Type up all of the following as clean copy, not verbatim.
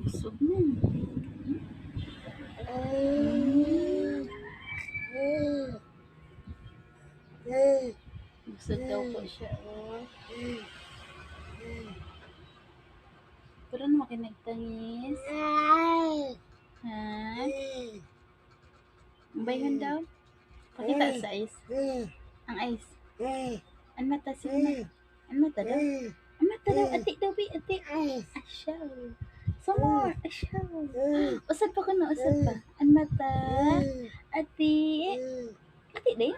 Busog na. Busog daw po siya. Oh. Pero naman kayo nagtangis. Ha? Ang bayhan daw? Pakita sa ice. Ang ice. Ang mata siya. Ang mata daw. Ang mata daw. Atik daw, bi. Atik. Asyaw. Some more. Asyaw. Usad pa ko na. Usad pa. Ang mata. Atik. Atik din.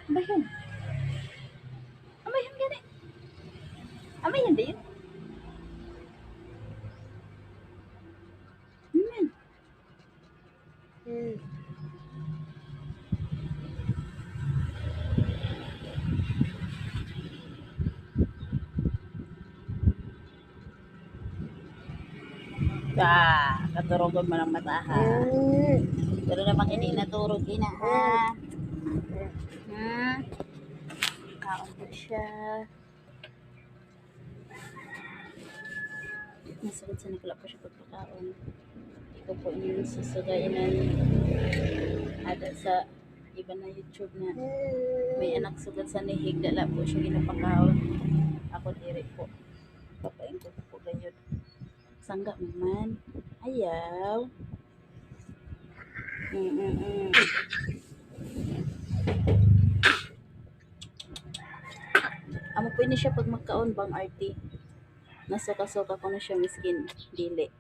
Ang bayhan. Ang bayhan gani. Ang bayhan din. Man. Katurogon mo ng mata ha. Pero naman hindi naturog ina ha. Kaon po siya. Nasagad sa nakala pa siya pagpakaon. Ito po yung susugainan. Ada sa iba na YouTube na may anak sugad sa nihig. Dala po siya ginapakaon. Ako diri po. Papain ko po gayod. Sangga naman. Ayaw. Amo po ini siya pag magkaon bang RT. Nasuka-suka ko na siya miskin. Dili.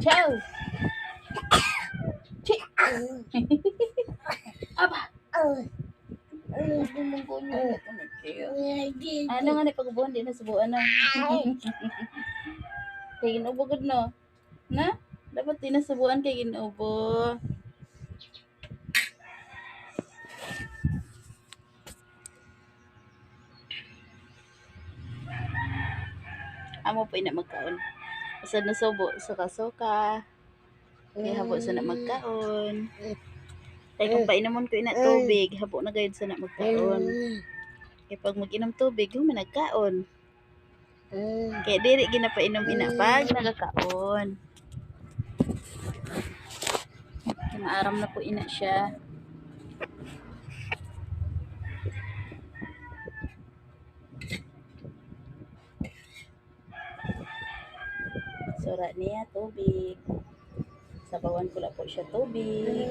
Ciao! Aba! Ano nga ni pagbuhan di na subuan na. Kay ginubo gud no. Na? Dapat di na subuan kay ginubo. Amo po ina magkaon. Usad na subo, suka-suka. Kaya habo sa na magkaon. Kaya kung painamon ko ina tubig, habo na gayud sa na magkaon. Kaya pag mag-inom tubig, huwag nagkaon. Kaya diri ginapainom ina pag nagakaon. Kaya maaram na po ina siya. Sura niya tubig. Sabawan ko lang po siya tubig.